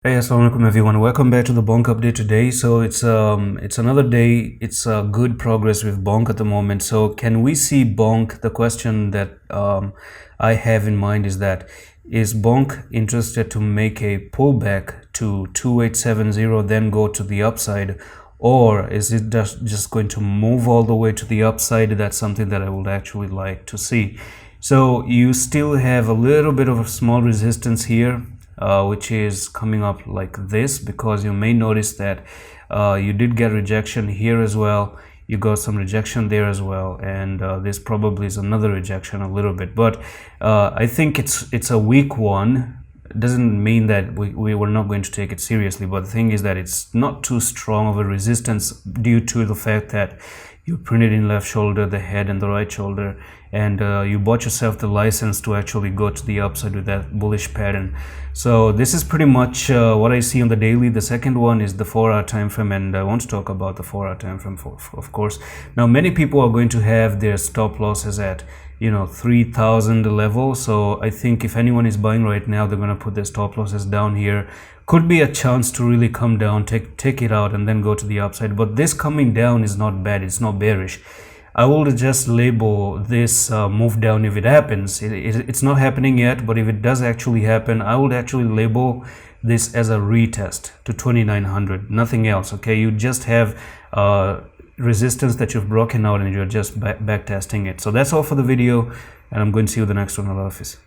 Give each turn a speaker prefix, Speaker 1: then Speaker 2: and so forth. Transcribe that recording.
Speaker 1: Hey, assalamu alaikum everyone. Welcome back to the Bonk update today. So it's another day. It's good progress with Bonk at the moment. So can we see Bonk? The question that I have in mind is Bonk interested to make a pullback to 2870, then go to the upside, or is it just going to move all the way to the upside? That's something that I would actually like to see. So you still have a little bit of a small resistance here, which is coming up like this, because you may notice that you did get rejection here as well. You got some rejection there as well, and this probably is another rejection a little bit, but I think it's a weak one. It doesn't mean that we were not going to take it seriously, but the thing is that it's not too strong of a resistance due to the fact that you printed in left shoulder, the head, and the right shoulder, and you bought yourself the license to actually go to the upside with that bullish pattern. So this is pretty much what I see on the daily. The second one is the 4-hour time frame, and I want to talk about the 4-hour time frame of course. Now many people are going to have their stop losses at 3,000 level, so I think if anyone is buying right now, they're going to put their stop losses down here. Could be a chance to really come down, take it out, and then go to the upside. But this coming down is not bad, it's not bearish. I will just label this move down if it happens. It's not happening yet, but if it does actually happen, I would actually label this as a retest to 2900, nothing else. Okay, you just have resistance that you've broken out and you're just back testing it. So that's all for the video, and I'm going to see you the next one. Allah Hafiz.